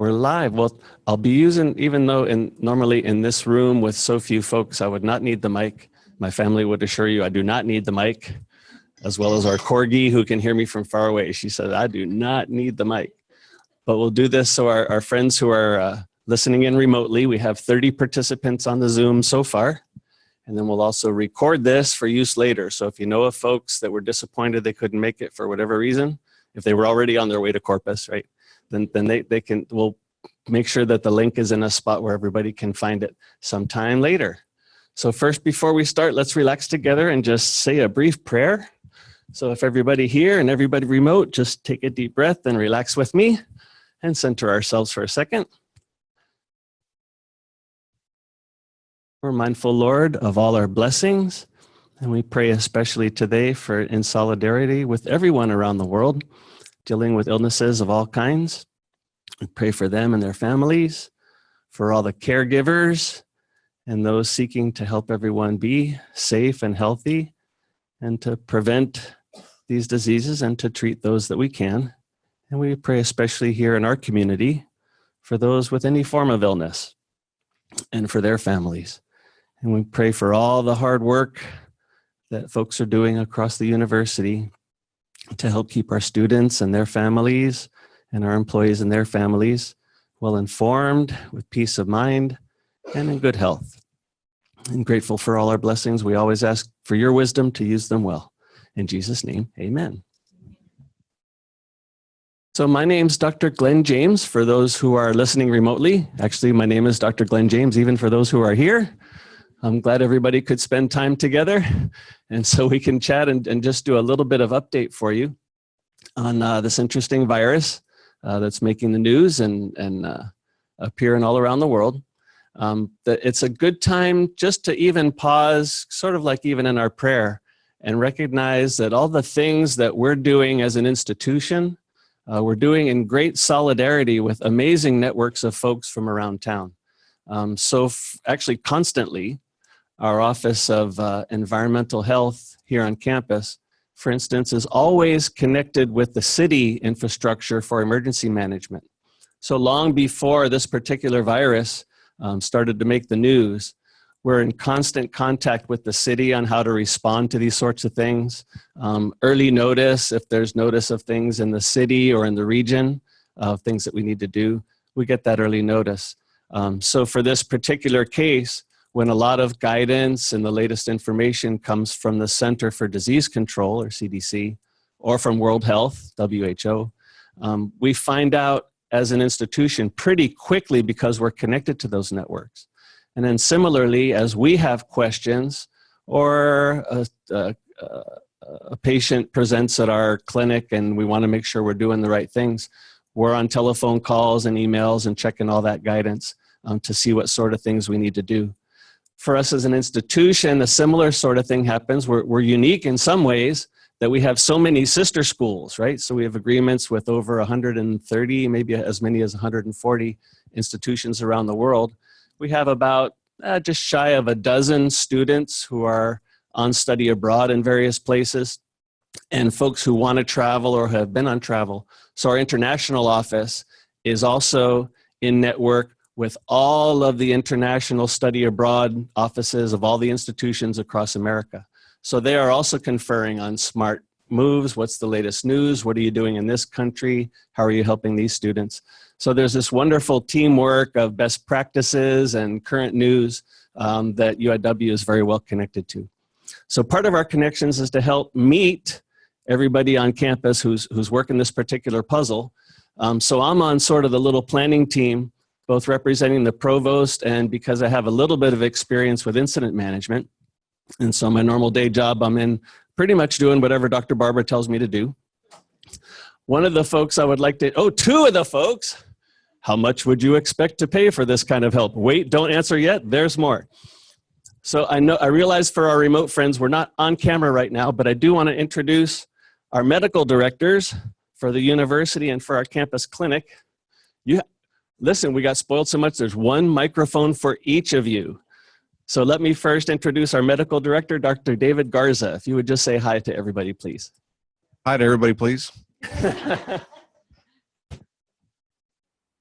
We're live. Well, I'll be using, even though normally in this room with so few folks, I would not need the mic. My family would assure you I do not need the mic, as well as our corgi who can hear me from far away. She said, I do not need the mic. But we'll do this so our friends who are listening in remotely, we have 30 participants on the Zoom so far. And then we'll also record this for use later. So if you know of folks that were disappointed they couldn't make it for whatever reason, if they were already on their way to Corpus, right? Then we'll make sure that the link is in a spot where everybody can find it sometime later. So first, before we start, let's relax together and just say a brief prayer. So if everybody here and everybody remote, just take a deep breath and relax with me and center ourselves for a second. We're mindful, Lord, of all our blessings, and we pray especially today for in solidarity with everyone around the world dealing with illnesses of all kinds. We pray for them and their families, for all the caregivers and those seeking to help everyone be safe and healthy and to prevent these diseases and to treat those that we can. And we pray especially here in our community for those with any form of illness and for their families. And we pray for all the hard work that folks are doing across the university to help keep our students and their families and our employees and their families well informed, with peace of mind, and in good health. And grateful for all our blessings. We always ask for your wisdom to use them well. In Jesus' name, amen. So my name's Dr. Glenn James, for those who are listening remotely. Actually, my name is Dr. Glenn James, even for those who are here. I'm glad everybody could spend time together, and so we can chat and just do a little bit of update for you on this interesting virus that's making the news and appearing all around the world. That it's a good time just to even pause, sort of like even in our prayer, and recognize that all the things that we're doing as an institution, we're doing in great solidarity with amazing networks of folks from around town. Actually constantly, our Office of Environmental Health here on campus, for instance, is always connected with the city infrastructure for emergency management. So long before this particular virus started to make the news, we're in constant contact with the city on how to respond to these sorts of things. Early notice, if there's notice of things in the city or in the region, of things that we need to do, we get that early notice. So for this particular case, when a lot of guidance and the latest information comes from the Center for Disease Control, or CDC, or from World Health, WHO, we find out as an institution pretty quickly because we're connected to those networks. And then similarly, as we have questions or a patient presents at our clinic and we want to make sure we're doing the right things, we're on telephone calls and emails and checking all that guidance to see what sort of things we need to do. For us as an institution, a similar sort of thing happens. We're unique in some ways that we have so many sister schools, right? So we have agreements with over 130, maybe as many as 140 institutions around the world. We have about just shy of a dozen students who are on study abroad in various places and folks who want to travel or have been on travel. So our international office is also in network with all of the international study abroad offices of all the institutions across America. So they are also conferring on smart moves. What's the latest news? What are you doing in this country? How are you helping these students? So there's this wonderful teamwork of best practices and current news that UIW is very well connected to. So part of our connections is to help meet everybody on campus who's working this particular puzzle. So I'm on sort of the little planning team, both representing the provost and because I have a little bit of experience with incident management. And so my normal day job, I'm in pretty much doing whatever Dr. Barbara tells me to do. One of the folks I would like to, two of the folks, how much would you expect to pay for this kind of help? Wait, don't answer yet, there's more. So I realize for our remote friends, we're not on camera right now, but I do want to introduce our medical directors for the university and for our campus clinic. Listen, we got spoiled so much, there's one microphone for each of you. So let me first introduce our medical director, Dr. David Garza. If you would just say hi to everybody, please. Hi to everybody, please.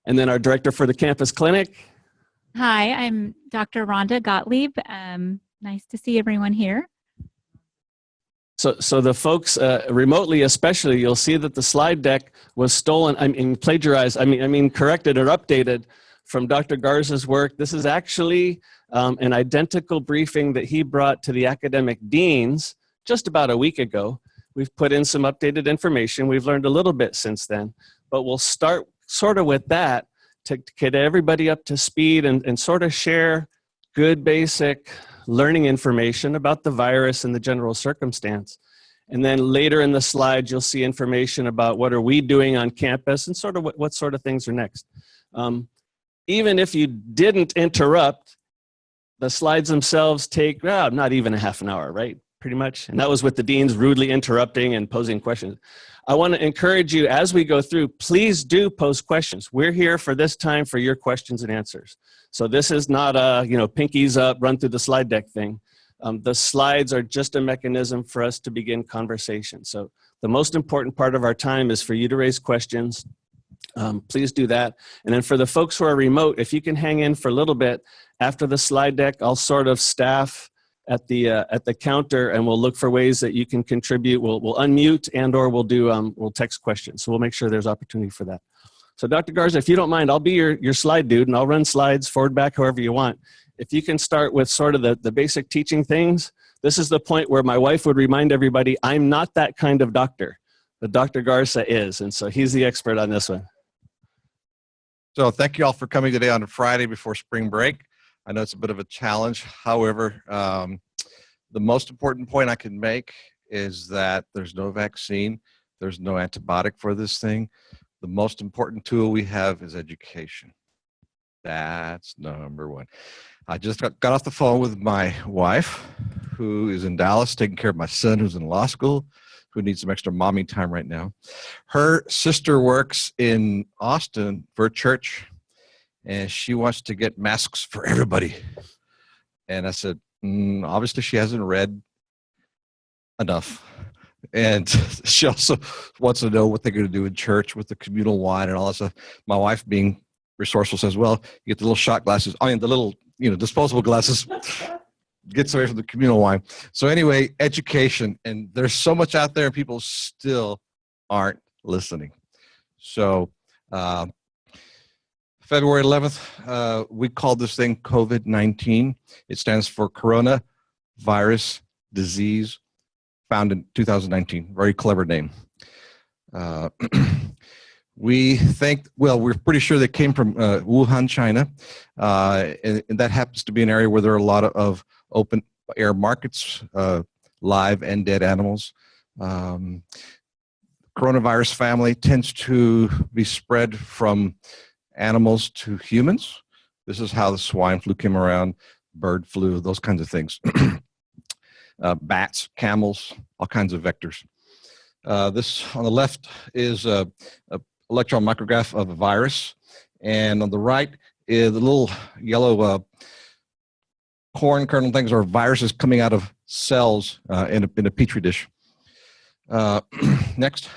And then our director for the campus clinic. Hi, I'm Dr. Rhonda Gottlieb. Nice to see everyone here. So the folks remotely, especially, you'll see that the slide deck was stolen, plagiarized, corrected or updated from Dr. Garza's work. This is actually an identical briefing that he brought to the academic deans just about a week ago. We've put in some updated information. We've learned a little bit since then, but we'll start sort of with that to get everybody up to speed and sort of share good basic learning information about the virus and the general circumstance. And then later in the slides, you'll see information about what are we doing on campus and sort of what sort of things are next. Even if you didn't interrupt, the slides themselves take not even a half an hour, right? Pretty much. And that was with the deans rudely interrupting and posing questions. I want to encourage you as we go through, please do post questions. We're here for this time for your questions and answers. So this is not a, pinkies up, run through the slide deck thing. The slides are just a mechanism for us to begin conversation. So the most important part of our time is for you to raise questions. Please do that. And then for the folks who are remote, if you can hang in for a little bit after the slide deck, I'll sort of staff at the counter, and we'll look for ways that you can contribute. We'll unmute and/or we'll text questions. So we'll make sure there's opportunity for that. So Dr. Garza, if you don't mind, I'll be your slide dude, and I'll run slides forward, back, however you want. If you can start with sort of the basic teaching things. This is the point where my wife would remind everybody, I'm not that kind of doctor, but Dr. Garza is, and so he's the expert on this one. So thank you all for coming today on a Friday before spring break. I know it's a bit of a challenge. However, the most important point I can make is that there's no vaccine. There's no antibiotic for this thing. The most important tool we have is education. That's number one. I just got off the phone with my wife, who is in Dallas, taking care of my son, who's in law school, who needs some extra mommy time right now. Her sister works in Austin for a church, and she wants to get masks for everybody. And I said, obviously she hasn't read enough. And she also wants to know what they're going to do in church with the communal wine and all that stuff. My wife, being resourceful, says, well, you get the little shot glasses, the little, disposable glasses, gets away from the communal wine. So anyway, education. And there's so much out there and people still aren't listening. So, February 11th, we called this thing COVID-19. It stands for Coronavirus Disease, found in 2019. Very clever name. We think, we're pretty sure that came from Wuhan, China. And that happens to be an area where there are a lot of open air markets, live and dead animals. Coronavirus family tends to be spread from animals to humans. This is how the swine flu came around, bird flu, those kinds of things. Bats, camels, all kinds of vectors. This on the left is a electron micrograph of a virus, and on the right is the little yellow corn kernel things are viruses coming out of cells in a petri dish. Next.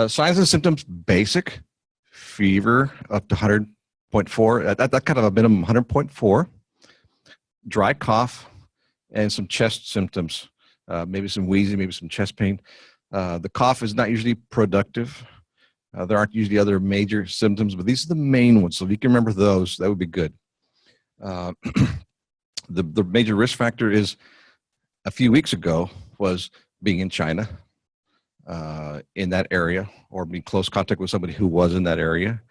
Signs and symptoms, basic. Fever up to 100.4, that kind of a minimum 100.4, dry cough, and some chest symptoms, maybe some wheezing, maybe some chest pain. The cough is not usually productive. There aren't usually other major symptoms, but these are the main ones. So if you can remember those, that would be good. The major risk factor is, a few weeks ago, was being in China, in that area, or be in close contact with somebody who was in that area.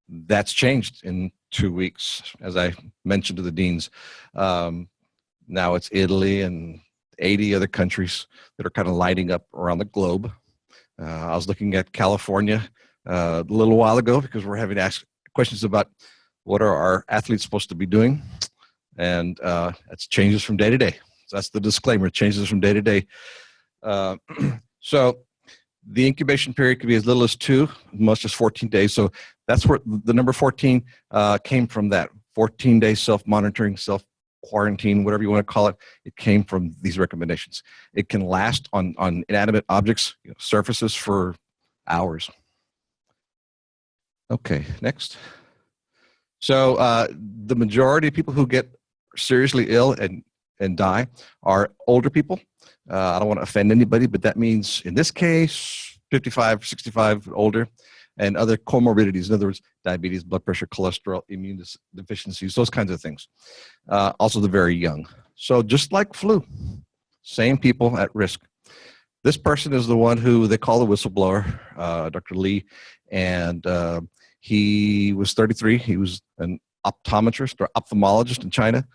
That's changed in 2 weeks, as I mentioned to the deans. Now it's Italy and 80 other countries that are kind of lighting up around the globe. I was looking at California a little while ago because we're having to ask questions about what are our athletes supposed to be doing, and it changes from day to day. So that's the disclaimer, it changes from day to day. So the incubation period could be as little as 2, most as 14 days. So that's where the number 14 came from, that 14-day self-monitoring, self-quarantine, whatever you want to call it. It came from these recommendations. It can last on inanimate objects, surfaces, for hours. Okay, next. So the majority of people who get seriously ill and die are older people. I don't want to offend anybody, but that means in this case, 55, 65, older, and other comorbidities. In other words, diabetes, blood pressure, cholesterol, immune deficiencies, those kinds of things. Also the very young. So just like flu, same people at risk. This person is the one who they call the whistleblower, Dr. Lee, and he was 33. He was an optometrist or ophthalmologist in China.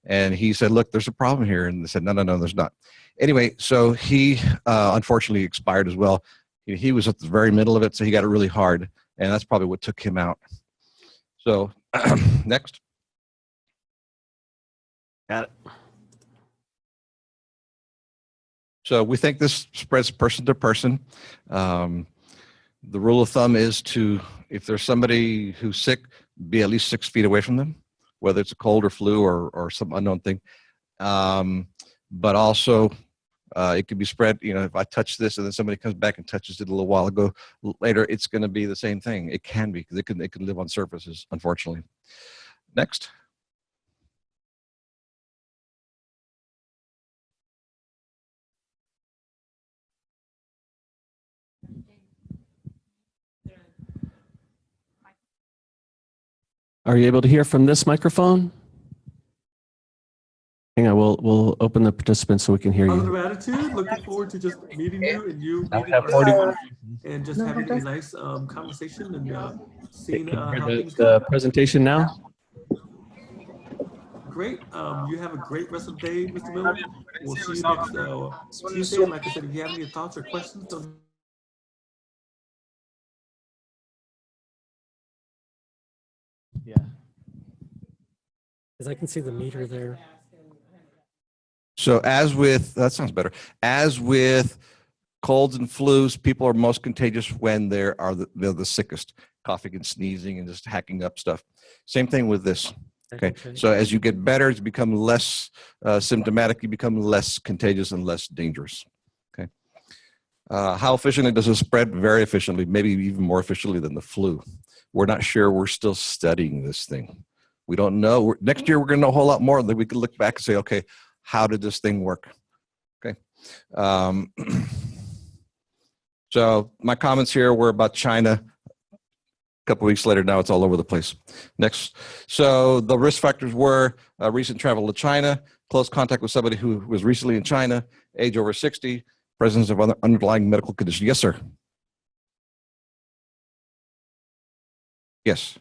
And he said, look, there's a problem here. And they said, no, there's not. Anyway, so he unfortunately expired as well. He was at the very middle of it, so he got it really hard. And that's probably what took him out. So next. Got it. So we think this spreads person to person. The rule of thumb is if there's somebody who's sick, be at least 6 feet away from them, whether it's a cold or flu or some unknown thing. But also, it could be spread, if I touch this and then somebody comes back and touches it a little while ago, later, it's going to be the same thing. It can be, because it can live on surfaces, unfortunately. Next. Are you able to hear from this microphone? Hang on, we'll open the participants so we can hear you. Positive attitude. Looking forward to just meeting you and you meeting us and just having a nice conversation and seeing how things The go. presentation now? Great. You have a great rest of the day, Mr. Miller. We'll see you next Tuesday. And like I said, if you have any thoughts or questions, don't Yeah. Because I can see the meter there. So that sounds better. As with colds and flus, people are most contagious when they're the sickest, coughing and sneezing and just hacking up stuff. Same thing with this. Okay. So as you get better, as you become less symptomatic, you become less contagious and less dangerous. Okay. How efficiently does it spread? Very efficiently, maybe even more efficiently than the flu. We're not sure. We're still studying this thing. We don't know. Next year, we're going to know a whole lot more. Then we can look back and say, okay, how did this thing work? Okay. So my comments here were about China. A couple weeks later, now it's all over the place. Next. So the risk factors were recent travel to China, close contact with somebody who was recently in China, age over 60, presence of other underlying medical condition. Yes, sir. Yes.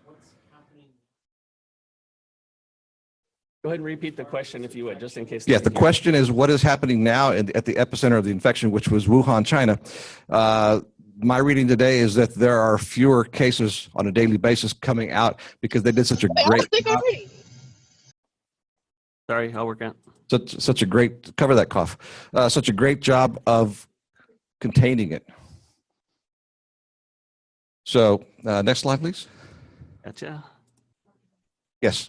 Go ahead and repeat the question if you would, just in case. Yeah, the question is, what is happening now at the epicenter of the infection, which was Wuhan, China? My reading today is that there are fewer cases on a daily basis coming out because they did such a great job. Sorry, I'll work out. Such a great, cover that cough, such a great job of containing it. So next slide, please. Gotcha. Yes.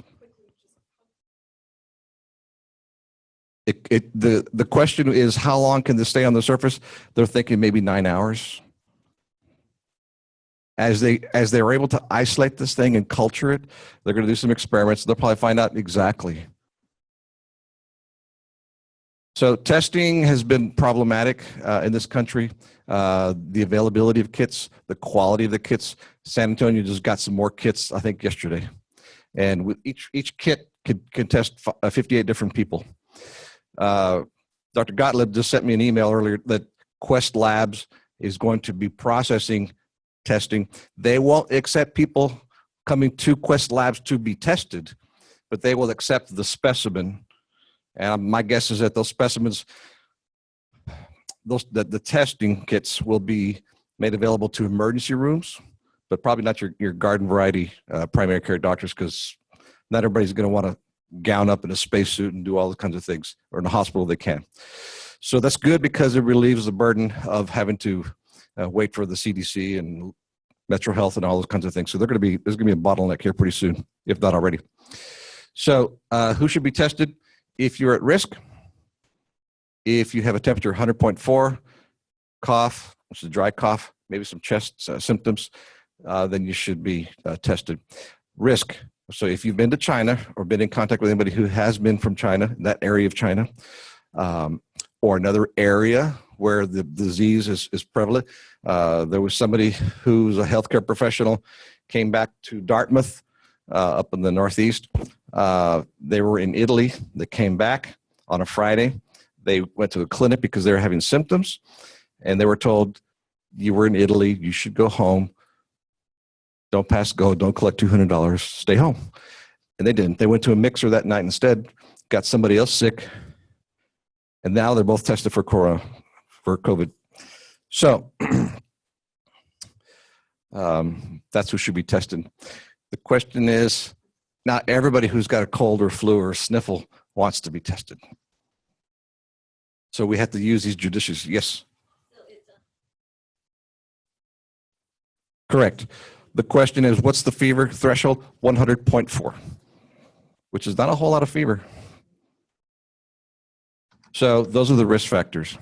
The question is, how long can this stay on the surface? They're thinking maybe 9 hours. As they're able to isolate this thing and culture it, they're going to do some experiments. They'll probably find out exactly. So testing has been problematic in this country. The availability of kits, the quality of the kits. San Antonio just got some more kits, I think, yesterday. And with each kit can test 58 different people. Dr. Gottlieb just sent me an email earlier that Quest Labs is going to be processing testing. They won't accept people coming to Quest Labs to be tested, but they will accept the specimen. And my guess is that those specimens, the testing kits will be made available to emergency rooms, but probably not your garden variety primary care doctors, because not everybody's going to want to gown up in a spacesuit and do all those kinds of things, or in a hospital they can. So that's good because it relieves the burden of having to wait for the CDC and Metro Health and all those kinds of things. So there's going to be a bottleneck here pretty soon, if not already. So who should be tested? If you're at risk, if you have a temperature 100.4, cough, which is a dry cough, maybe some chest symptoms, then you should be tested. Risk. So if you've been to China or been in contact with anybody who has been from China, that area of China, or another area where the disease is prevalent. There was somebody who's a healthcare professional, came back to Dartmouth up in the Northeast. They were in Italy. They came back on a Friday. They went to a clinic because they were having symptoms, and they were told, you were in Italy, you should go home. Don't pass go, don't collect $200, stay home. And they didn't. They went to a mixer that night instead, got somebody else sick, and now they're both tested for COVID. So that's who should be tested. The question is, not everybody who's got a cold or flu or sniffle wants to be tested. So we have to use these judicious. Yes. Correct. The question is, what's the fever threshold? 100.4, which is not a whole lot of fever. So those are the risk factors.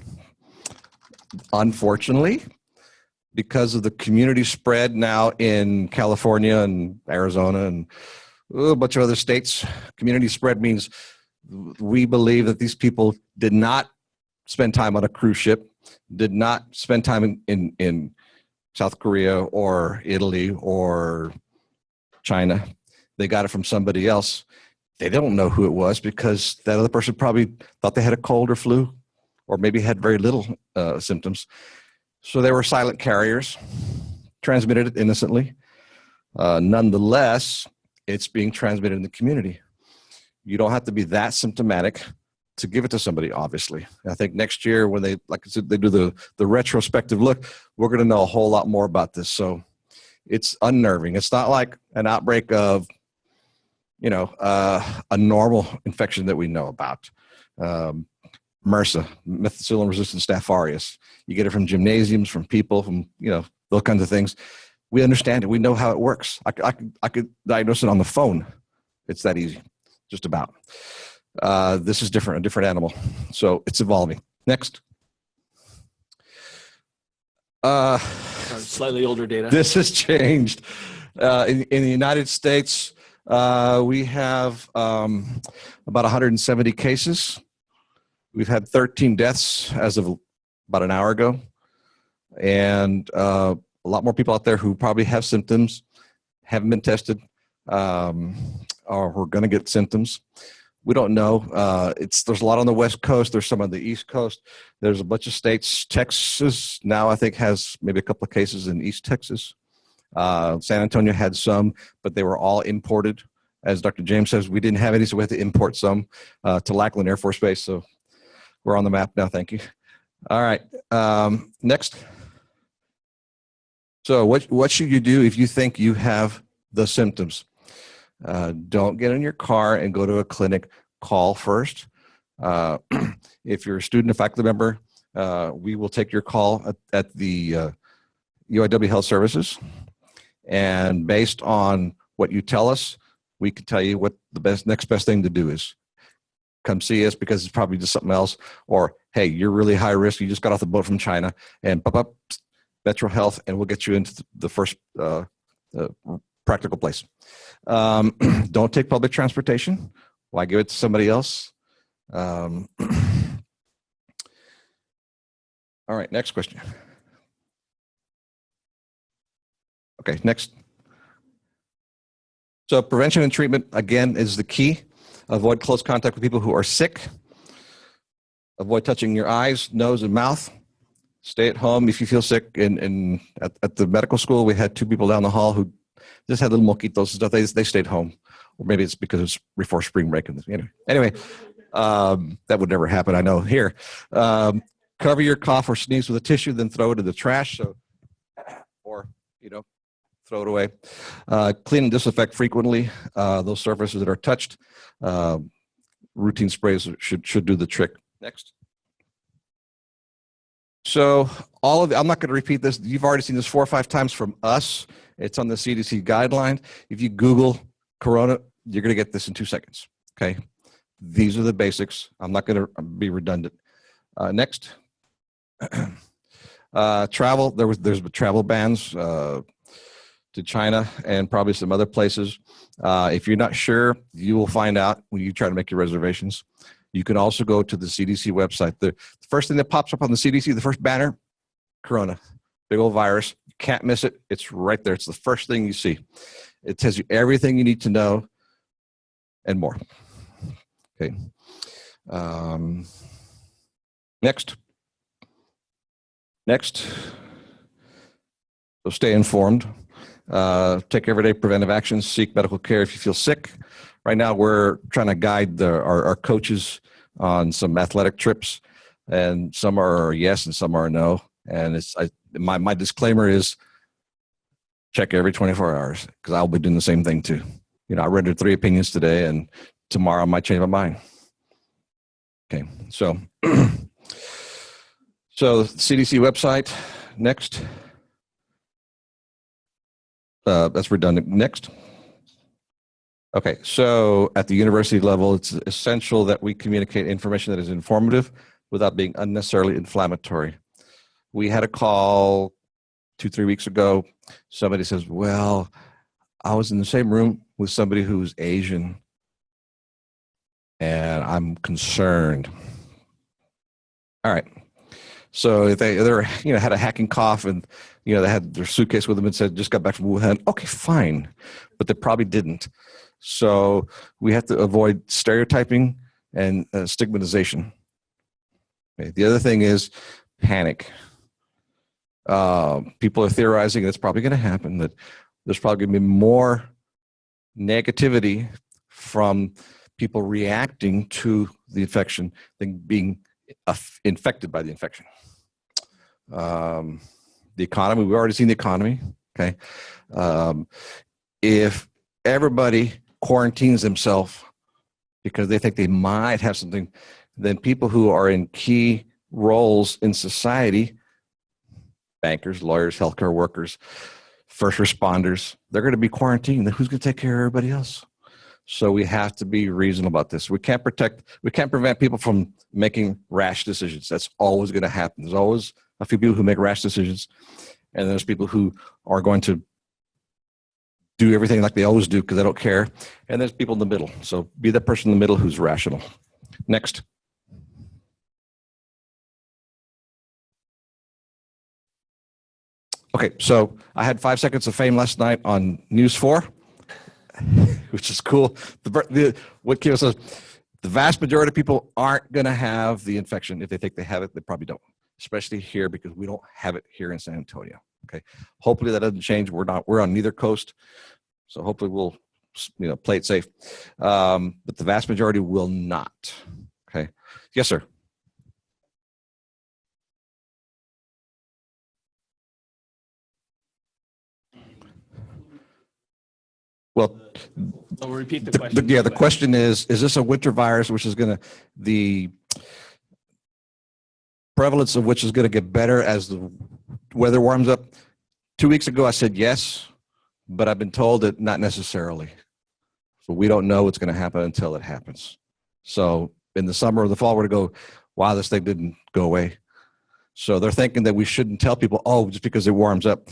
Unfortunately, because of the community spread now in California and Arizona and a bunch of other states, community spread means we believe that these people did not spend time on a cruise ship, did not spend time in South Korea or Italy or China. They got it from somebody else. They don't know who it was because that other person probably thought they had a cold or flu, or maybe had very little symptoms. So they were silent carriers, transmitted it innocently. Nonetheless, it's being transmitted in the community. You don't have to be that symptomatic to give it to somebody, obviously. I think next year when they, like I said, they do the retrospective look, we're going to know a whole lot more about this. So it's unnerving. It's not like an outbreak of, a normal infection that we know about. MRSA, methicillin-resistant Staph aureus. You get it from gymnasiums, from people, from, those kinds of things. We understand it. We know how it works. I could diagnose it on the phone. It's that easy, just about. This is different, a different animal. So it's evolving. Next. Slightly older data. This has changed. In the United States, we have about 170 cases. We've had 13 deaths as of about an hour ago. And a lot more people out there who probably have symptoms, haven't been tested, or who are going to get symptoms. We don't know. There's a lot on the West Coast. There's some on the East Coast. There's a bunch of states. Texas now, I think, has maybe a couple of cases in East Texas. San Antonio had some, but they were all imported. As Dr. James says, we didn't have any, so we had to import some to Lackland Air Force Base. So we're on the map now. Thank you. All right. Next. So what should you do if you think you have the symptoms? Don't get in your car and go to a clinic. Call first. If you're a student or faculty member, we will take your call at the UIW Health Services. And based on what you tell us, we can tell you what the next best thing to do is. Come see us because it's probably just something else. Or, hey, you're really high risk. You just got off the boat from China. And Metro Health, and we'll get you into the first practical place. Don't take public transportation. Why give it to somebody else? All right, next question. Okay, next. So prevention and treatment, again, is the key. Avoid close contact with people who are sick. Avoid touching your eyes, nose, and mouth. Stay at home if you feel sick. At the medical school, we had 2 people down the hall who just had little moquitos and stuff. They stayed home. Or maybe it's because it's before spring break. Anyway, that would never happen, I know, here. Cover your cough or sneeze with a tissue, then throw it in the trash. Or throw it away. Clean and disinfect frequently those surfaces that are touched. Routine sprays should do the trick. Next. So I'm not going to repeat this. You've already seen this 4 or 5 times from us. It's on the CDC guideline. If you Google Corona, you're going to get this in 2 seconds. Okay. These are the basics. I'm not going to be redundant. Next. Travel. There's travel bans. to China and probably some other places. If you're not sure, you will find out when you try to make your reservations. You can also go to the CDC website. The first thing that pops up on the CDC, the first banner, Corona, big old virus. You can't miss it. It's right there. It's the first thing you see. It tells you everything you need to know and more. Okay. Next. So stay informed. Take everyday preventive actions. Seek medical care if you feel sick. Right now, we're trying to guide our coaches on some athletic trips, and some are yes and some are no. And my disclaimer is check every 24 hours, because I'll be doing the same thing too. You know, I rendered 3 opinions today, and tomorrow I might change my mind. Okay, so so CDC website. Next. That's redundant. Next. Okay, so at the university level, it's essential that we communicate information that is informative without being unnecessarily inflammatory. We had a call 2-3 weeks ago. Somebody says, well, I was in the same room with somebody who's Asian, and I'm concerned. All right. So if they had a hacking cough, and they had their suitcase with them and said just got back from Wuhan, okay, fine, but they probably didn't. So we have to avoid stereotyping and stigmatization. Okay. The other thing is panic. People are theorizing it's probably going to happen, that there's probably going to be more negativity from people reacting to the infection than being infected by the infection. The economy, we've already seen the economy. Okay. If everybody quarantines themselves because they think they might have something, then people who are in key roles in society, bankers, lawyers, healthcare workers, first responders, they're going to be quarantined. Then who's going to take care of everybody else? So we have to be reasonable about this. We can't prevent people from making rash decisions. That's always going to happen. There's always a few people who make rash decisions, and there's people who are going to do everything like they always do because they don't care. And there's people in the middle. So be the person in the middle who's rational. Next. Okay, so I had 5 seconds of fame last night on News 4, which is cool. What Keo says, the vast majority of people aren't going to have the infection. If they think they have it, they probably don't, especially here because we don't have it here in San Antonio. Okay, hopefully that doesn't change. We're on neither coast, so hopefully we'll play it safe. But the vast majority will not. Okay, yes, sir. Well, I'll repeat the question. The question is this a winter virus, which is the prevalence of which is going to get better as the weather warms up? 2 weeks ago, I said yes, but I've been told that not necessarily. So we don't know what's going to happen until it happens. So in the summer or the fall, we're going to go, wow, this thing didn't go away. So they're thinking that we shouldn't tell people, oh, just because it warms up.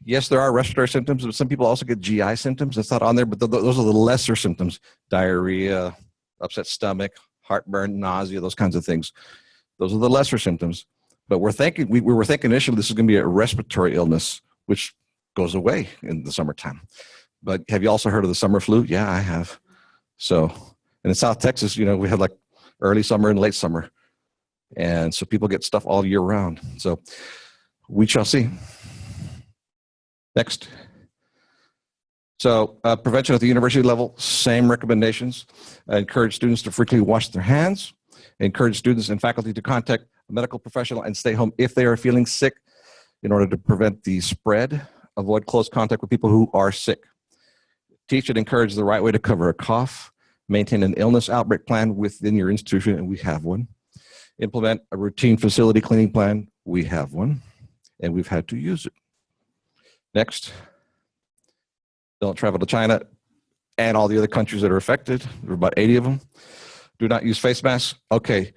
Yes, there are respiratory symptoms, but some people also get GI symptoms. That's not on there, but those are the lesser symptoms: diarrhea, upset stomach, heartburn, nausea, those kinds of things. Those are the lesser symptoms. But we were thinking initially this is going to be a respiratory illness, which goes away in the summertime. But have you also heard of the summer flu? Yeah, I have. So, and in South Texas, we have like early summer and late summer. And so people get stuff all year round. So we shall see. Next. So prevention at the university level, same recommendations. Encourage students to frequently wash their hands. Encourage students and faculty to contact a medical professional and stay home if they are feeling sick in order to prevent the spread. Avoid close contact with people who are sick. Teach and encourage the right way to cover a cough. Maintain an illness outbreak plan within your institution, and we have one. Implement a routine facility cleaning plan. We have one, and we've had to use it. Next. Don't travel to China and all the other countries that are affected. There are about 80 of them. Do not use face masks. Okay.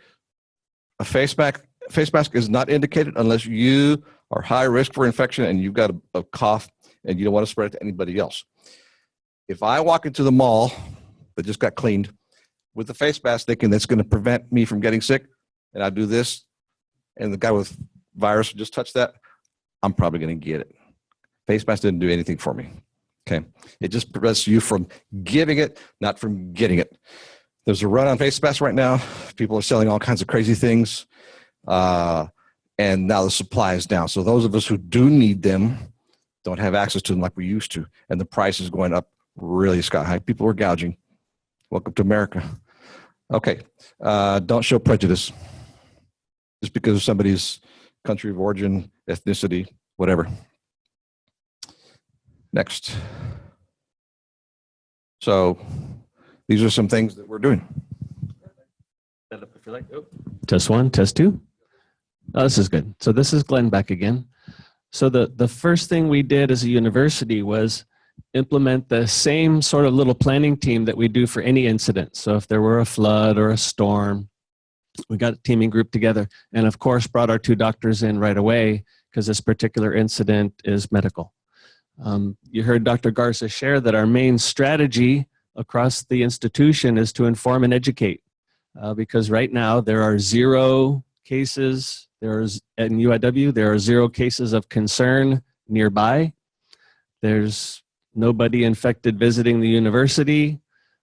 A face mask is not indicated unless you are high risk for infection and you've got a cough and you don't want to spread it to anybody else. If I walk into the mall that just got cleaned with the face mask thinking that's going to prevent me from getting sick, and I do this, and the guy with virus just touched that, I'm probably going to get it. Face mask didn't do anything for me. Okay. It just prevents you from giving it, not from getting it. There's a run on face masks right now. People are selling all kinds of crazy things. And now the supply is down. So those of us who do need them don't have access to them like we used to. And the price is going up really sky high. People are gouging. Welcome to America. Okay. Don't show prejudice just because of somebody's country of origin, ethnicity, whatever. Next. So these are some things that we're doing. If you like. Oh. Test one, test two. Oh, this is good. So this is Glenn back again. So the first thing we did as a university was implement the same sort of little planning team that we do for any incident. So if there were a flood or a storm, we got a teaming group together and of course brought our 2 doctors in right away because this particular incident is medical. You heard Dr. Garza share that our main strategy across the institution is to inform and educate because right now there are 0 cases. In UIW, there are 0 cases of concern nearby. There's nobody infected visiting the university.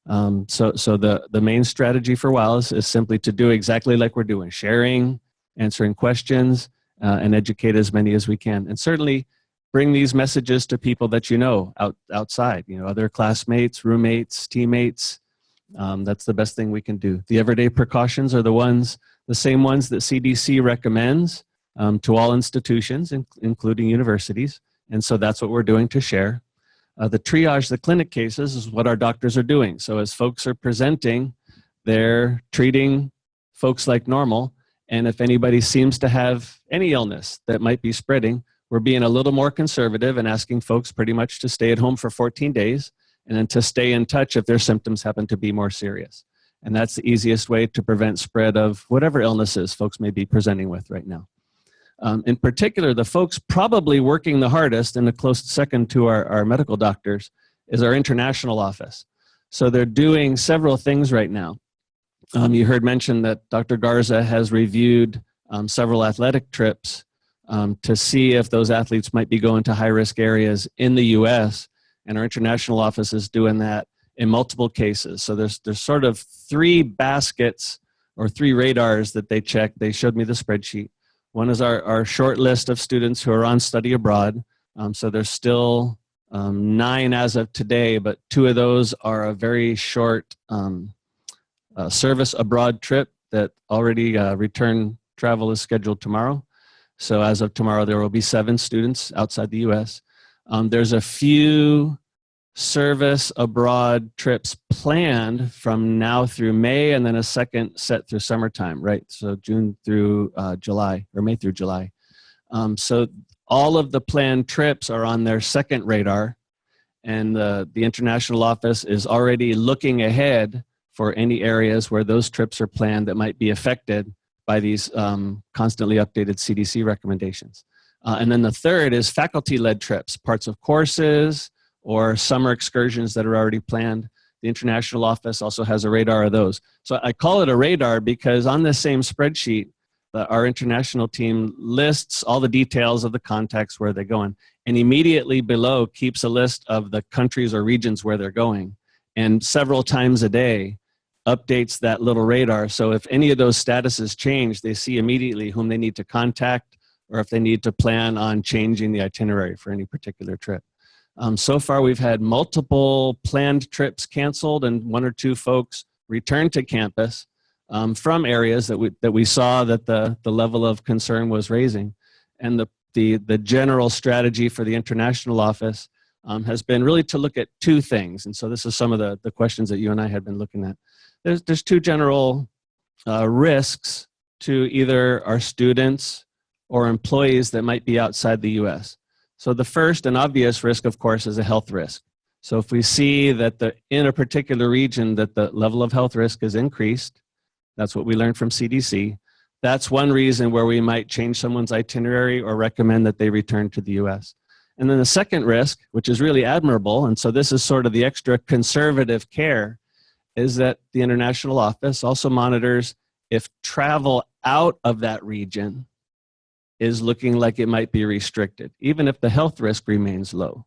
So the main strategy for a while is simply to do exactly like we're doing, sharing, answering questions, and educate as many as we can. And certainly bring these messages to people that you know outside, other classmates, roommates, teammates. That's the best thing we can do. The everyday precautions are the same ones that CDC recommends to all institutions, including universities. And so that's what we're doing to share. The triage, the clinic cases, is what our doctors are doing. So as folks are presenting, they're treating folks like normal. And if anybody seems to have any illness that might be spreading, we're being a little more conservative and asking folks pretty much to stay at home for 14 days and then to stay in touch if their symptoms happen to be more serious. And that's the easiest way to prevent spread of whatever illnesses folks may be presenting with right now. In particular, the folks probably working the hardest and a close second to our medical doctors is our international office. So they're doing several things right now. You heard mention that Dr. Garza has reviewed several athletic trips to see if those athletes might be going to high-risk areas in the US, and our international office is doing that in multiple cases. So there's sort of 3 baskets or 3 radars that they check. They showed me the spreadsheet. One is our short list of students who are on study abroad. So there's still 9 as of today, but 2 of those are a very short service abroad trip that already return travel is scheduled tomorrow. So as of tomorrow, there will be 7 students outside the US. There's a few service abroad trips planned from now through May, and then a second set through summertime, right? So June through July, or May through July. So all of the planned trips are on their second radar, and the international office is already looking ahead for any areas where those trips are planned that might be affected by these constantly updated CDC recommendations. And then the third is faculty-led trips, parts of courses, or summer excursions that are already planned. The international office also has a radar of those. So I call it a radar because on this same spreadsheet, our international team lists all the details of the contacts where they're going, and immediately below keeps a list of the countries or regions where they're going, and several times a day updates that little radar. So if any of those statuses change, they see immediately whom they need to contact or if they need to plan on changing the itinerary for any particular trip. So far, we've had multiple planned trips canceled and 1 or 2 folks return to campus from areas that we saw that the level of concern was raising. And the general strategy for the international office has been really to look at 2 things. And so this is some of the questions that you and I had been looking at. There's 2 general risks to either our students or employees that might be outside the US. So the first and obvious risk, of course, is a health risk. So if we see that in a particular region that the level of health risk is increased, that's what we learned from CDC, that's one reason where we might change someone's itinerary or recommend that they return to the US. And then the second risk, which is really admirable, and so this is sort of the extra conservative care, is that the international office also monitors if travel out of that region is looking like it might be restricted, even if the health risk remains low.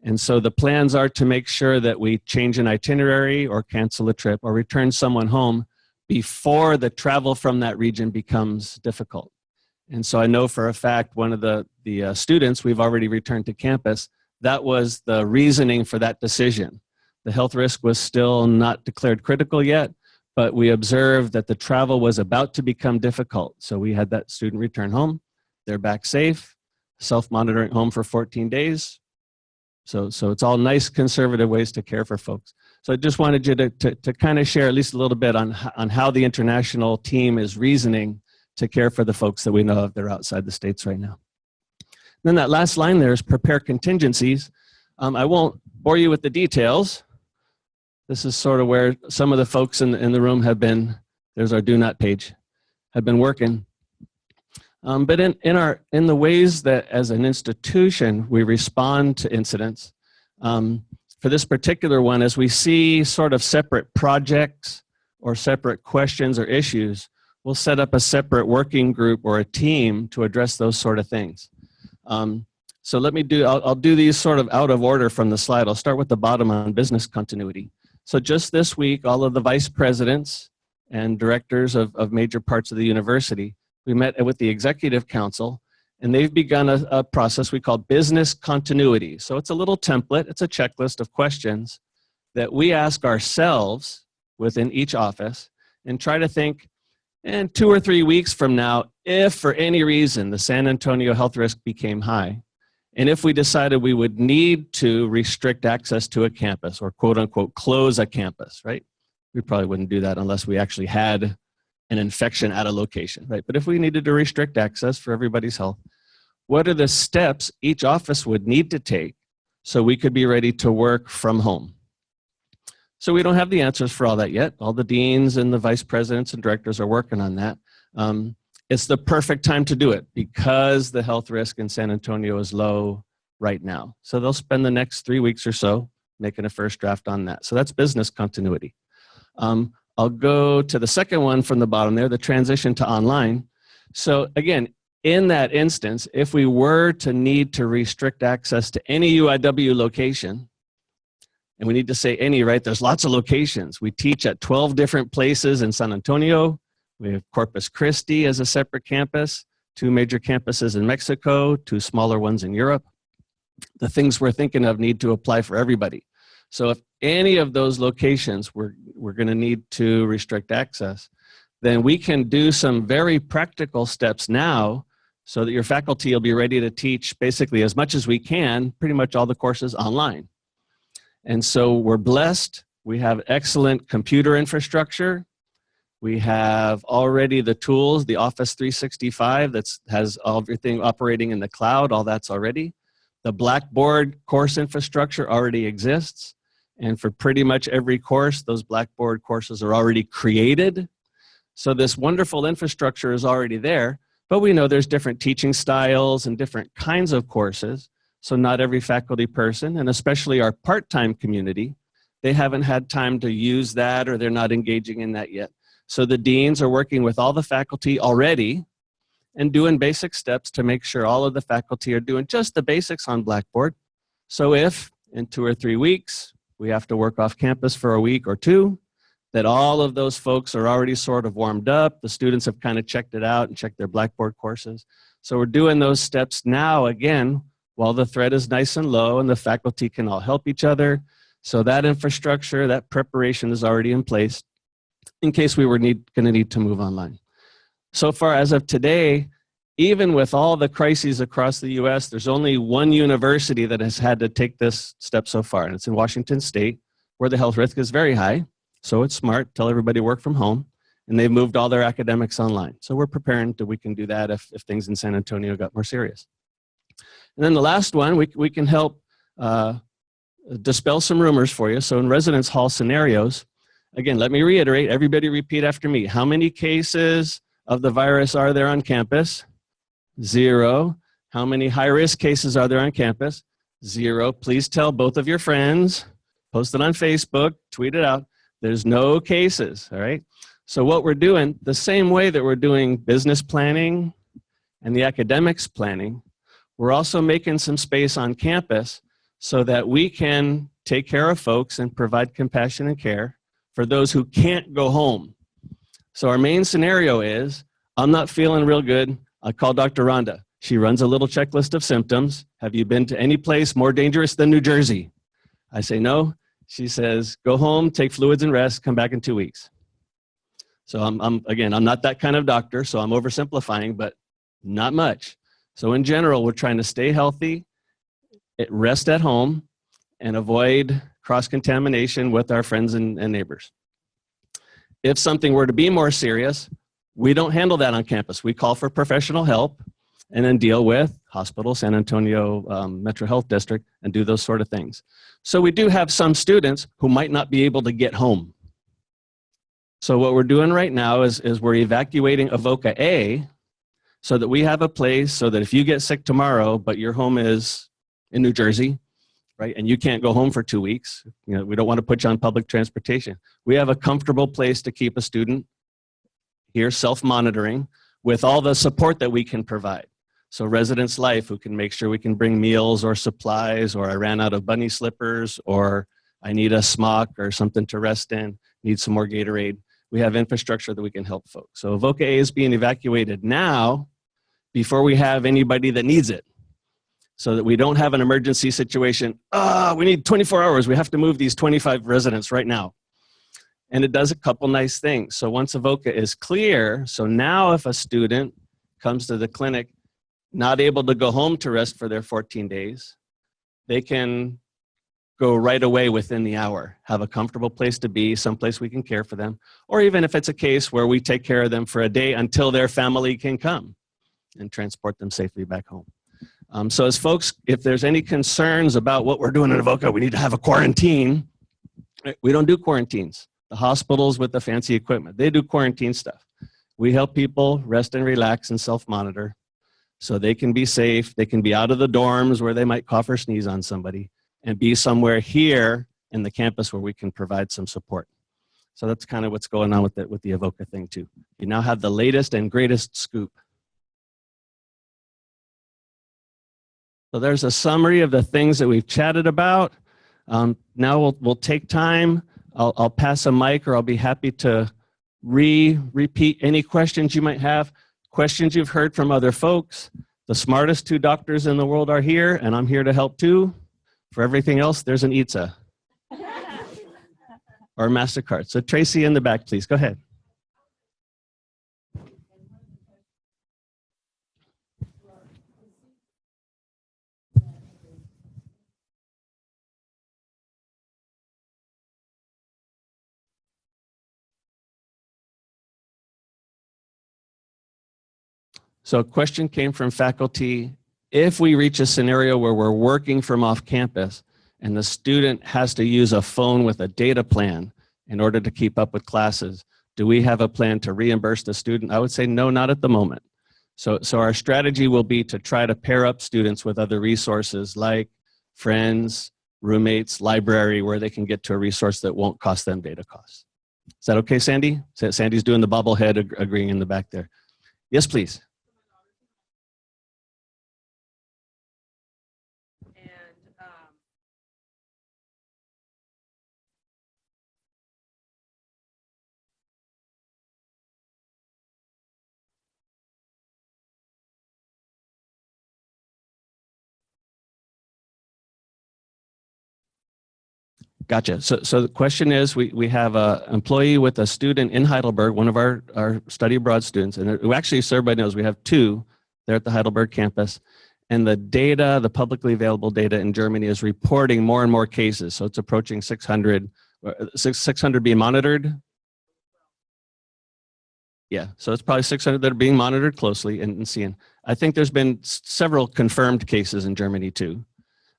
And so the plans are to make sure that we change an itinerary or cancel a trip or return someone home before the travel from that region becomes difficult. And so I know for a fact one of the students we've already returned to campus, that was the reasoning for that decision. The health risk was still not declared critical yet, but we observed that the travel was about to become difficult. So we had that student return home. They're back safe, self-monitoring home for 14 days. So it's all nice conservative ways to care for folks. So I just wanted you to kind of share at least a little bit on how the international team is reasoning to care for the folks that we know of that are outside the States right now. Then that last line there is prepare contingencies. I won't bore you with the details. This is sort of where some of the folks in the room have been, there's our do not page, have been working. But in the ways that as an institution we respond to incidents, for this particular one, as we see sort of separate projects or separate questions or issues, we'll set up a separate working group or a team to address those sort of things. So let me I'll do these sort of out of order from the slide. I'll start with the bottom on business continuity. So just this week, all of the vice presidents and directors of major parts of the university, we met with the executive council, and they've begun a process we call business continuity. So it's a little template, it's a checklist of questions that we ask ourselves within each office and try to think, in 2 or 3 weeks from now, if for any reason the San Antonio health risk became high, and if we decided we would need to restrict access to a campus or quote unquote close a campus, right? We probably wouldn't do that unless we actually had an infection at a location, right? But if we needed to restrict access for everybody's health, what are the steps each office would need to take so we could be ready to work from home? So we don't have the answers for all that yet. All the deans and the vice presidents and directors are working on that. It's the perfect time to do it because the health risk in San Antonio is low right now. So they'll spend the next 3 weeks or so making a first draft on that. So that's business continuity. I'll go to the second one from the bottom there, the transition to online. So again, in that instance, if we were to need to restrict access to any UIW location, and we need to say any, right? There's lots of locations. We teach at 12 different places in San Antonio. We have Corpus Christi as a separate campus, 2 major campuses in Mexico, 2 smaller ones in Europe. The things we're thinking of need to apply for everybody. So if any of those locations we're going to need to restrict access, then we can do some very practical steps now so that your faculty will be ready to teach basically as much as we can, pretty much all the courses online. And so we're blessed. We have excellent computer infrastructure. We have already the tools, the Office 365 that has everything operating in the cloud, all that's already. The Blackboard course infrastructure already exists. And for pretty much every course, those Blackboard courses are already created. So this wonderful infrastructure is already there, but we know there's different teaching styles and different kinds of courses. So not every faculty person, and especially our part-time community, they haven't had time to use that or they're not engaging in that yet. So the deans are working with all the faculty already and doing basic steps to make sure all of the faculty are doing just the basics on Blackboard. So if in 2 or 3 weeks, we have to work off campus for a week or 2, that all of those folks are already sort of warmed up. The students have kind of checked it out and checked their Blackboard courses. So we're doing those steps now again, while the threat is nice and low and the faculty can all help each other. So that infrastructure, that preparation is already in place in case we were going to need to move online. So far as of today, even with all the crises across the US, there's only one university that has had to take this step so far, and it's in Washington State, where the health risk is very high. So it's smart, tell everybody work from home, and they've moved all their academics online. So we're preparing that we can do that if things in San Antonio got more serious. And then the last one, we can help dispel some rumors for you. So in residence hall scenarios, again, let me reiterate, everybody repeat after me. How many cases of the virus are there on campus? 0. How many high-risk cases are there on campus? 0. Please tell both of your friends, post it on Facebook, tweet it out. There's no cases, all right? So what we're doing, the same way that we're doing business planning and the academics planning, we're also making some space on campus so that we can take care of folks and provide compassion and care for those who can't go home. So our main scenario is, I'm not feeling real good, I call Dr. Rhonda. She runs a little checklist of symptoms. Have you been to any place more dangerous than New Jersey? I say no. She says, go home, take fluids and rest, come back in 2 weeks. So again, I'm not that kind of doctor, so I'm oversimplifying, but not much. So in general, we're trying to stay healthy, rest at home, and avoid cross-contamination with our friends and neighbors. If something were to be more serious, we don't handle that on campus. We call for professional help and then deal with hospital, San Antonio Metro Health District, and do those sort of things. So we do have some students who might not be able to get home. So what we're doing right now is we're evacuating Avoca A so that we have a place so that if you get sick tomorrow, but your home is in New Jersey, right, and you can't go home for 2 weeks, you know, we don't want to put you on public transportation. We have a comfortable place to keep a student here self-monitoring with all the support that we can provide. So Residence Life, who can make sure we can bring meals or supplies, or I ran out of bunny slippers, or I need a smock or something to rest in, need some more Gatorade. We have infrastructure that we can help folks. So Avoca A is being evacuated now before we have anybody that needs it, so that we don't have an emergency situation. We need 24 hours. We have to move these 25 residents right now. And it does a couple nice things. So once Avoca is clear, so now if a student comes to the clinic not able to go home to rest for their 14 days, they can go right away within the hour, have a comfortable place to be, someplace we can care for them, or even if it's a case where we take care of them for a day until their family can come and transport them safely back home. So as folks, if there's any concerns about what we're doing in Avoca, we need to have a quarantine. We don't do quarantines. The hospitals with the fancy equipment, they do quarantine stuff. We help people rest and relax and self-monitor so they can be safe. They can be out of the dorms where they might cough or sneeze on somebody and be somewhere here in the campus where we can provide some support. So that's kind of what's going on with the Avoca thing too. You now have the latest and greatest scoop. So there's a summary of the things that we've chatted about. Now we'll take time. I'll pass a mic, or I'll be happy to repeat any questions you might have, questions you've heard from other folks. The smartest 2 doctors in the world are here, and I'm here to help too. For everything else, there's an ITSA or MasterCard. So Tracy in the back, please, go ahead. So a question came from faculty. If we reach a scenario where we're working from off campus and the student has to use a phone with a data plan in order to keep up with classes, do we have a plan to reimburse the student? I would say no, not at the moment. So our strategy will be to try to pair up students with other resources like friends, roommates, library, where they can get to a resource that won't cost them data costs. Is that okay, Sandy? Sandy's doing the bobblehead agreeing in the back there. Yes, please. Gotcha. So the question is, we have an employee with a student in Heidelberg, one of our study abroad students, and actually, so everybody knows, we have 2 there at the Heidelberg campus. And the data, the publicly available data in Germany is reporting more and more cases. So it's approaching 600 being monitored. Yeah, so it's probably 600 that are being monitored closely and seeing. I think there's been several confirmed cases in Germany too.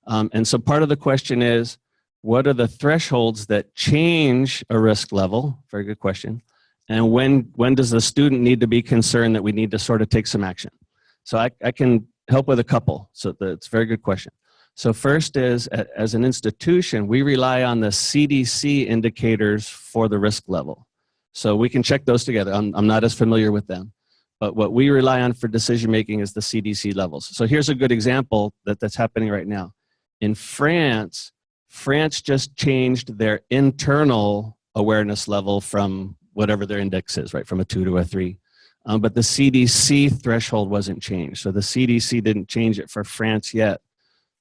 And so part of the question is, what are the thresholds that change a risk level? Very good question. And when does the student need to be concerned that we need to sort of take some action? So I can help with a couple. So that's a very good question. So first is, as an institution, we rely on the CDC indicators for the risk level. So we can check those together. I'm not as familiar with them. But what we rely on for decision-making is the CDC levels. So here's a good example that's happening right now. In France, France just changed their internal awareness level from whatever their index is, right, from a 2 to a 3. But the CDC threshold wasn't changed. So the CDC didn't change it for France yet.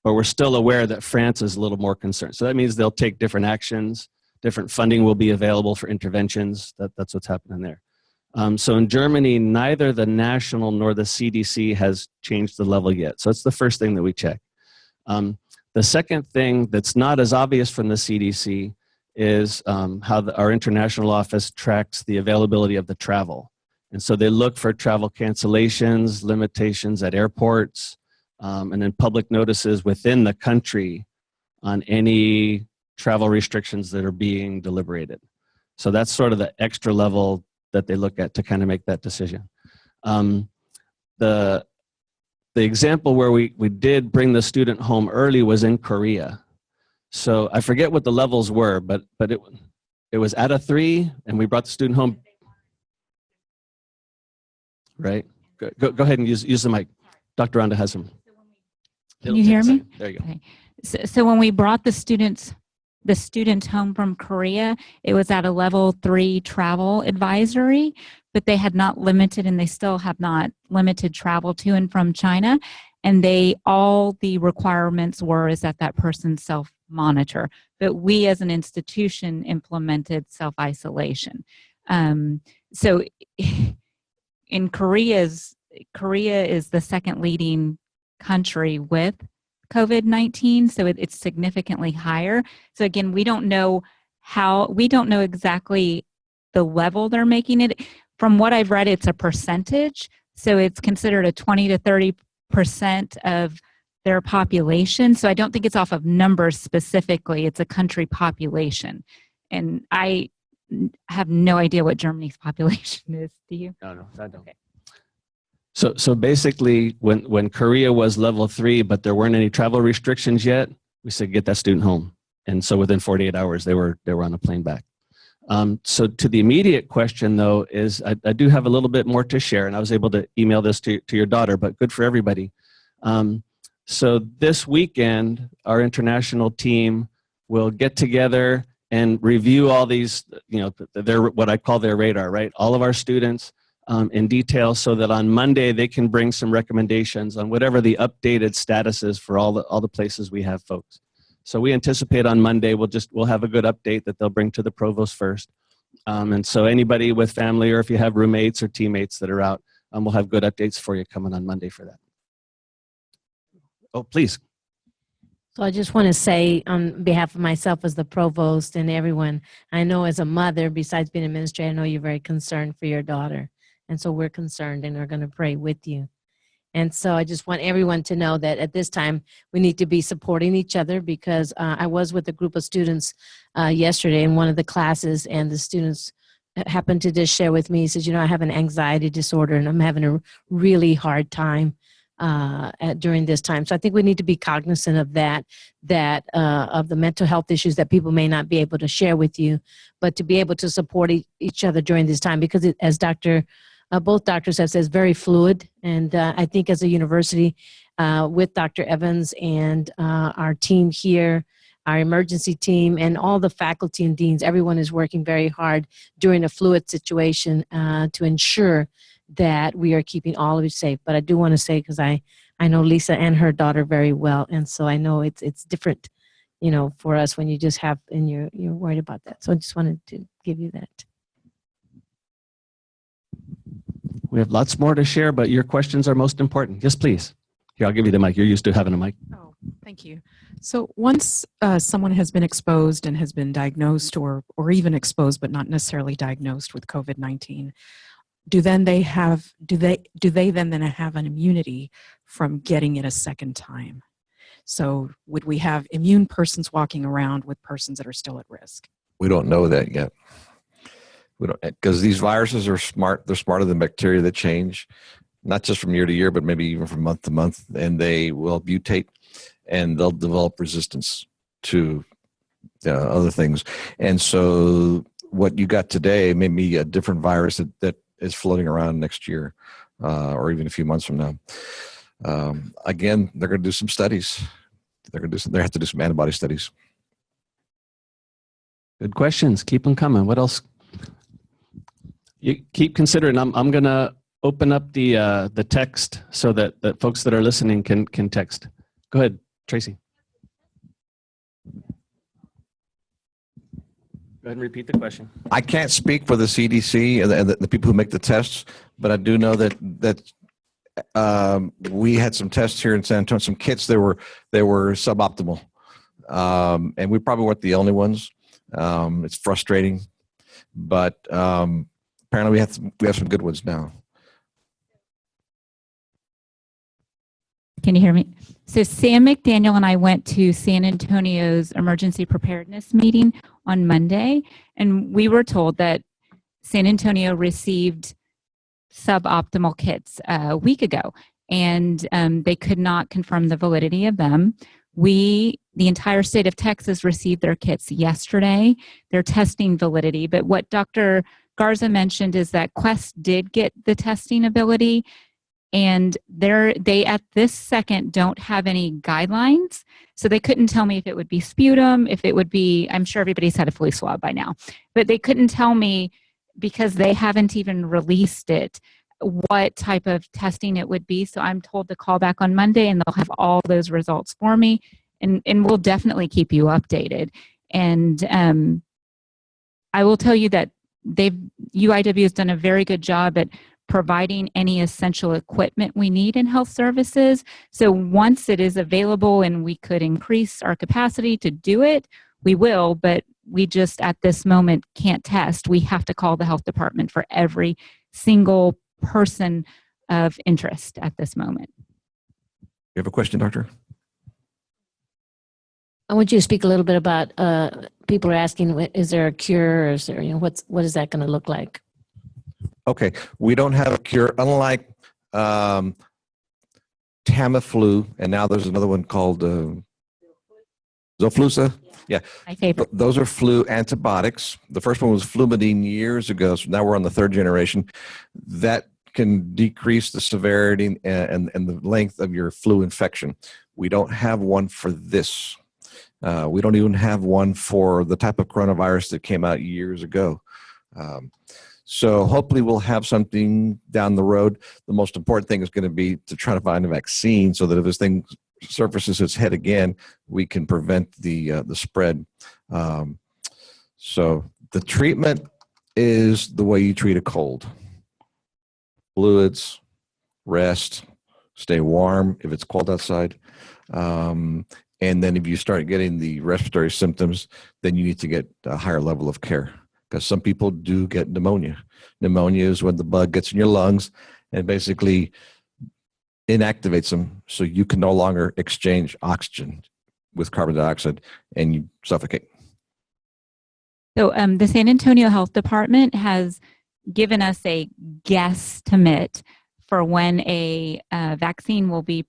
But we're still aware that France is a little more concerned. So that means they'll take different actions. Different funding will be available for interventions. That's what's happening there. So in Germany, neither the national nor the CDC has changed the level yet. So that's the first thing that we check. The second thing that's not as obvious from the CDC is how our international office tracks the availability of the travel. And so they look for travel cancellations, limitations at airports, and then public notices within the country on any travel restrictions that are being deliberated. So that's sort of the extra level that they look at to kind of make that decision. The example where we did bring the student home early was in Korea. So I forget what the levels were, but it was at a 3, and we brought the student home. Right? Go ahead and use the mic. Dr. Rhonda has some. Can you hear me? There you go. Okay. So when we brought the student home from Korea, it was at a level 3 travel advisory, but they had not limited, and they still have not limited travel to and from China. And all the requirements is that person self-monitor. But we as an institution implemented self-isolation. So in Korea is the second leading country with COVID-19, so it's significantly higher. So again, we don't know exactly the level they're making it. From what I've read, it's a percentage. So it's considered a 20 to 30% of their population. So I don't think it's off of numbers specifically. It's a country population. And I have no idea what Germany's population is. Do you? No, I don't. Okay. So basically, when Korea was level 3, but there weren't any travel restrictions yet, we said, get that student home. And so within 48 hours, they were on a plane back. So to the immediate question, though, is I do have a little bit more to share, and I was able to email this to your daughter, but good for everybody. So this weekend, our international team will get together and review all these, what I call their radar, right? All of our students in detail, so that on Monday they can bring some recommendations on whatever the updated status is for all the places we have folks. So we anticipate on Monday we'll have a good update that they'll bring to the provost first. And so anybody with family, or if you have roommates or teammates that are out, we'll have good updates for you coming on Monday for that. Oh, please. So I just want to say on behalf of myself as the provost and everyone, I know as a mother, besides being an administrator, I know you're very concerned for your daughter. And so we're concerned, and we're going to pray with you. And so I just want everyone to know that at this time, we need to be supporting each other, because I was with a group of students yesterday in one of the classes, and the students happened to just share with me, he says, I have an anxiety disorder, and I'm having a really hard time during this time. So I think we need to be cognizant of that of the mental health issues that people may not be able to share with you, but to be able to support each other during this time, because as both doctors have said, it's very fluid. And I think as a university, with Dr. Evans and our team here, our emergency team, and all the faculty and deans, everyone is working very hard during a fluid situation to ensure that we are keeping all of you safe. But I do want to say, because I know Lisa and her daughter very well, and so I know it's different, for us when you just have, and you're worried about that. So I just wanted to give you that. We have lots more to share, but your questions are most important. Yes, please. Here, I'll give you the mic. You're used to having a mic. Oh, thank you. So once someone has been exposed and has been diagnosed, or even exposed but not necessarily diagnosed with COVID-19, do they then have an immunity from getting it a second time? So would we have immune persons walking around with persons that are still at risk? We don't know that yet. We don't, because these viruses are smart. They're smarter than bacteria that change. not just from year to year, but maybe even from month to month, and they will mutate and they'll develop resistance to other things. And so what you got today may be a different virus that is floating around next year or even a few months from now. Again, they're going to do some studies. They have to do some antibody studies. Good questions. Keep them coming. What else? You keep considering. I'm going to open up the text so that folks that are listening can text. Go ahead, Tracy. Go ahead and repeat the question. I can't speak for the CDC and the people who make the tests, but I do know that we had some tests here in San Antonio, some kits that were suboptimal, and we probably weren't the only ones. It's frustrating, but apparently we have some good ones now. Can you hear me? So Sam McDaniel and I went to San Antonio's emergency preparedness meeting on Monday, and we were told that San Antonio received suboptimal kits a week ago, and they could not confirm the validity of them. The entire state of Texas received their kits yesterday. They're testing validity, but what Dr. Garza mentioned is that Quest did get the testing ability, and they at this second don't have any guidelines, so they couldn't tell me if it would be sputum, if it would be, I'm sure everybody's had a flu swab by now, but they couldn't tell me because they haven't even released it what type of testing it would be. So I'm told to call back on Monday and they'll have all those results for me, and we'll definitely keep you updated. And I will tell you that UIW has done a very good job at providing any essential equipment we need in health services. So once it is available and we could increase our capacity to do it, we will, but we just at this moment can't test. We have to call the health department for every single person of interest at this moment. You have a question, Doctor? I want you to speak a little bit about people are asking, is there a cure, or is there, what is that going to look like? Okay, we don't have a cure, unlike Tamiflu, and now there's another one called Zofluza. Yeah, My favorite. those are flu antibiotics. The first one was Flumidine years ago, so now we're on the third generation. That can decrease the severity and the length of your flu infection. We don't have one for this. We don't even have one for the type of coronavirus that came out years ago. So hopefully we'll have something down the road. The most important thing is going to be to try to find a vaccine so that if this thing surfaces its head again, we can prevent the spread. So the treatment is the way you treat a cold. Fluids, rest, stay warm if it's cold outside. And then if you start getting the respiratory symptoms, then you need to get a higher level of care, because some people do get pneumonia. Pneumonia is when the bug gets in your lungs and basically inactivates them, so you can no longer exchange oxygen with carbon dioxide and you suffocate. So the San Antonio Health Department has given us a guesstimate for when a vaccine will be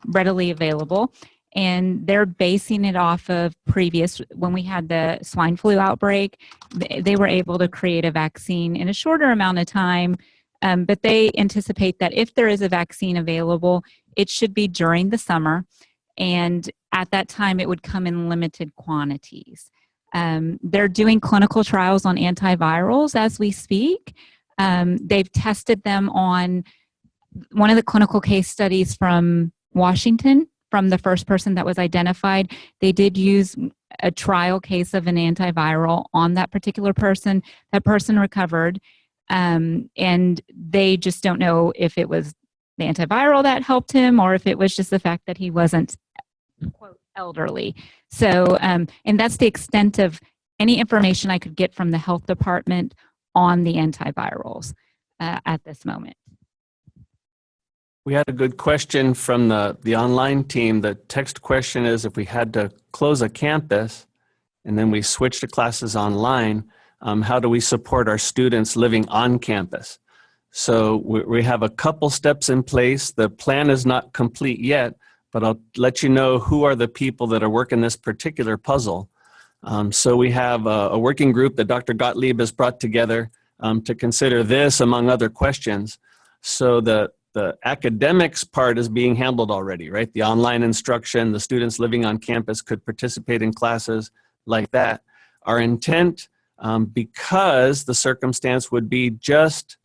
readily available. And they're basing it off of when we had the swine flu outbreak, they were able to create a vaccine in a shorter amount of time. But they anticipate that if there is a vaccine available, it should be during the summer. And at that time, it would come in limited quantities. They're doing clinical trials on antivirals as we speak. They've tested them on one of the clinical case studies from Washington. From the first person that was identified, they did use a trial case of an antiviral on that particular person. That person recovered, and they just don't know if it was the antiviral that helped him or if it was just the fact that he wasn't, quote, elderly. So, and that's the extent of any information I could get from the health department on the antivirals at this moment. We had a good question from the online team. The text question is, if we had to close a campus and then we switch to classes online, how do we support our students living on campus? So we have a couple steps in place. The plan is not complete yet, but I'll let you know who are the people that are working this particular puzzle. So we have a working group that Dr. Gottlieb has brought together to consider this among other questions. So the academics part is being handled already, right? The online instruction, the students living on campus could participate in classes like that. Our intent, because the circumstance would be just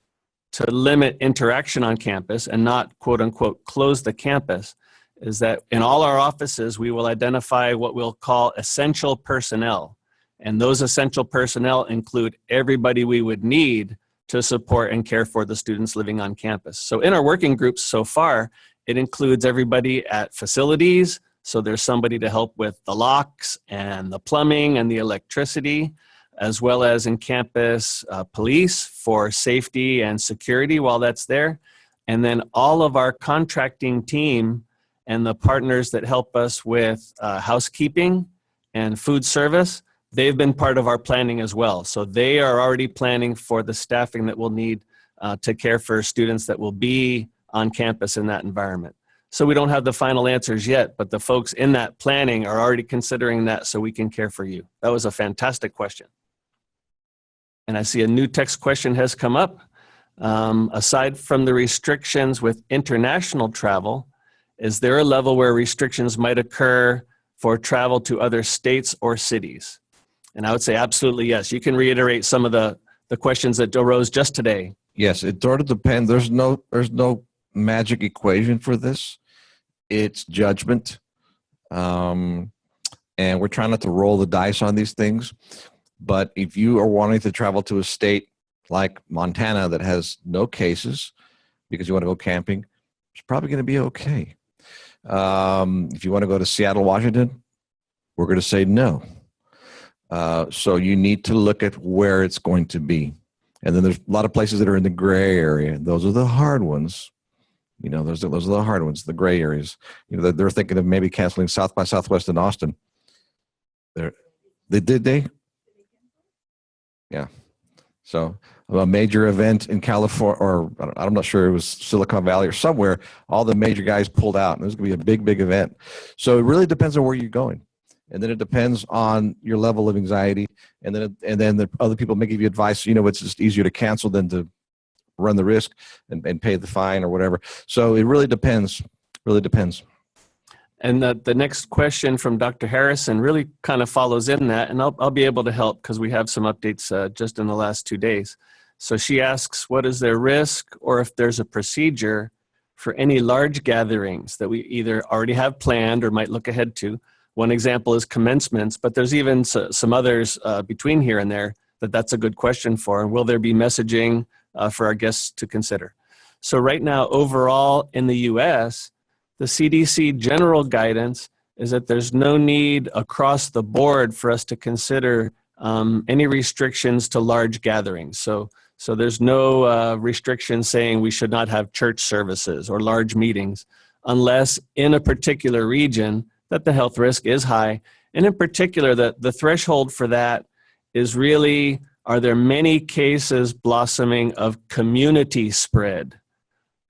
to limit interaction on campus and not, quote unquote, close the campus, is that in all our offices, we will identify what we'll call essential personnel. And those essential personnel include everybody we would need to support and care for the students living on campus. So in our working groups so far, it includes everybody at facilities. So there's somebody to help with the locks and the plumbing and the electricity, as well as in campus police for safety and security while that's there. And then all of our contracting team and the partners that help us with housekeeping and food service, they've been part of our planning as well. So they are already planning for the staffing that we'll need to care for students that will be on campus in that environment. So we don't have the final answers yet, but the folks in that planning are already considering that so we can care for you. That was a fantastic question. And I see a new text question has come up. Aside from the restrictions with international travel, is there a level where restrictions might occur for travel to other states or cities? And I would say absolutely yes. You can reiterate some of the questions that arose just today. Yes, it sort of depends. There's no magic equation for this. It's judgment. And we're trying not to roll the dice on these things. But if you are wanting to travel to a state like Montana that has no cases because you want to go camping, it's probably going to be okay. If you want to go to Seattle, Washington, we're going to say no. So you need to look at where it's going to be. And then there's a lot of places that are in the gray area. Those are the hard ones. You know, those are the hard ones, the gray areas. You know, they're thinking of maybe canceling South by Southwest in Austin. They? Yeah. So a major event in California, or I'm not sure, it was Silicon Valley or somewhere, all the major guys pulled out. And there's going to be a big event. So it really depends on where you're going. And then it depends on your level of anxiety. And then the other people may give you advice. You know, it's just easier to cancel than to run the risk and pay the fine or whatever. So it really depends. Really depends. And the next question from Dr. Harrison really kind of follows in that, and I'll be able to help because we have some updates just in the last 2 days. So she asks, what is their risk or if there's a procedure for any large gatherings that we either already have planned or might look ahead to? One example is commencements, but there's even some others between here and there that's a good question for. And will there be messaging for our guests to consider? So right now, overall in the U.S., the CDC general guidance is that there's no need across the board for us to consider any restrictions to large gatherings. So there's no restriction saying we should not have church services or large meetings unless in a particular region that the health risk is high. And in particular, the threshold for that is really, are there many cases blossoming of community spread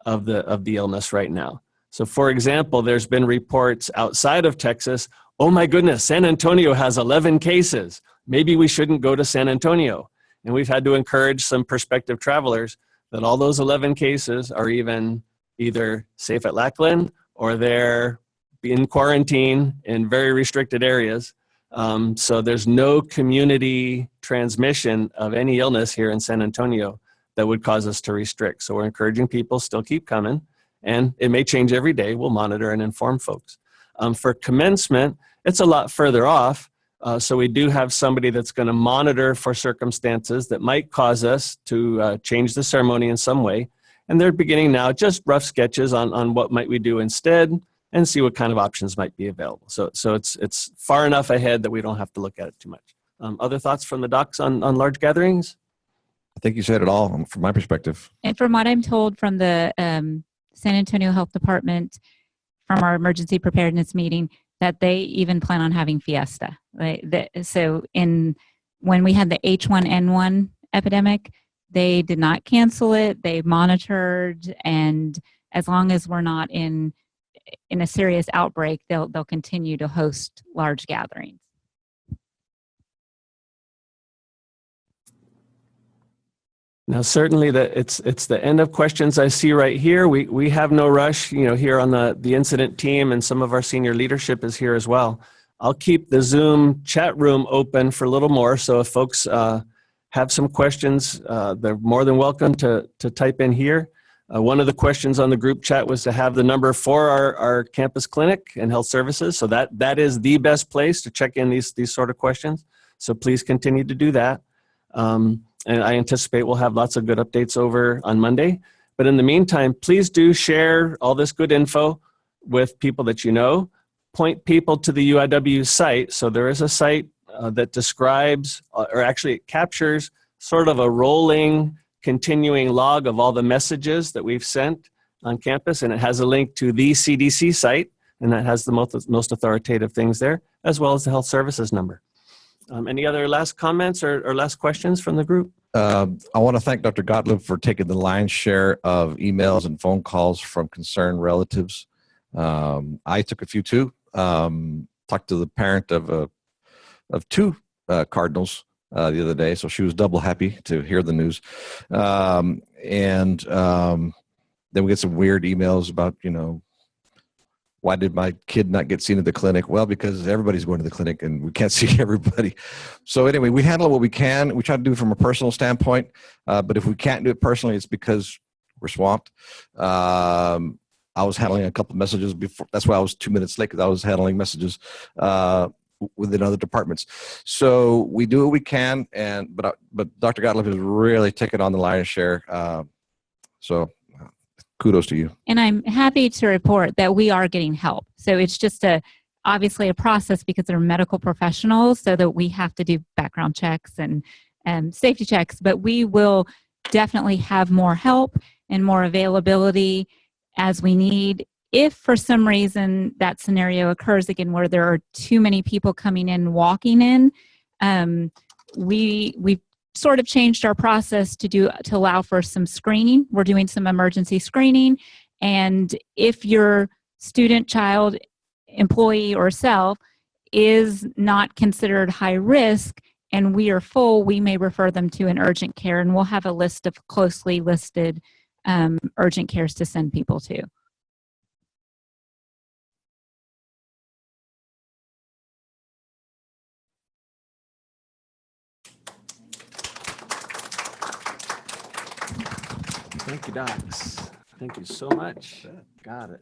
of the illness right now? So for example, there's been reports outside of Texas, oh my goodness, San Antonio has 11 cases. Maybe we shouldn't go to San Antonio. And we've had to encourage some prospective travelers that all those 11 cases are either safe at Lackland or they're in quarantine in very restricted areas. So there's no community transmission of any illness here in San Antonio that would cause us to restrict. So we're encouraging people still keep coming. And it may change every day. We'll monitor and inform folks. For commencement, it's a lot further off. So we do have somebody that's going to monitor for circumstances that might cause us to change the ceremony in some way. And they're beginning now just rough sketches on what might we do instead and see what kind of options might be available. So it's far enough ahead that we don't have to look at it too much. Other thoughts from the docs on large gatherings? I think you said it all from my perspective. And from what I'm told from the San Antonio Health Department, from our emergency preparedness meeting, that they even plan on having Fiesta. So when we had the H1N1 epidemic, They did not cancel it. They monitored, and as long as we're not in a serious outbreak, they'll continue to host large gatherings. Now, certainly it's the end of questions I see right here. We have no rush, here on the incident team, and some of our senior leadership is here as well. I'll keep the Zoom chat room open for a little more. So if folks have some questions, they're more than welcome to type in here. One of the questions on the group chat was to have the number for our campus clinic and health services. So that is the best place to check in these sort of questions. So please continue to do that. And I anticipate we'll have lots of good updates over on Monday. But in the meantime, please do share all this good info with people that you know. Point people to the UIW site. So there is a site that describes, or actually it captures sort of a rolling, continuing log of all the messages that we've sent on campus. And it has a link to the CDC site, and that has the most authoritative things there, as well as the health services number. Any other last comments or last questions from the group? I want to thank Dr. Gottlieb for taking the lion's share of emails and phone calls from concerned relatives. I took a few too. Talked to the parent of two Cardinals the other day, so she was double happy to hear the news. Then we get some weird emails about, why did my kid not get seen at the clinic? Well, because everybody's going to the clinic and we can't see everybody. So anyway, we handle what we can. We try to do it from a personal standpoint. But if we can't do it personally, it's because we're swamped. I was handling a couple of messages before. That's why I was 2 minutes late, because I was handling messages within other departments. So we do what we can. But Dr. Gottlieb has really taken on the lion's share. So kudos to you. And I'm happy to report that we are getting help. So it's just obviously a process, because they're medical professionals, so that we have to do background checks and safety checks, but we will definitely have more help and more availability as we need. If for some reason that scenario occurs again, where there are too many people coming in, walking in, we've sort of changed our process to allow for some screening. We're doing some emergency screening, and if your student, child, employee, or self is not considered high risk and we are full, we may refer them to an urgent care, and we'll have a list of closely listed urgent cares to send people to. Thank you, docs. Thank you so much. Got it.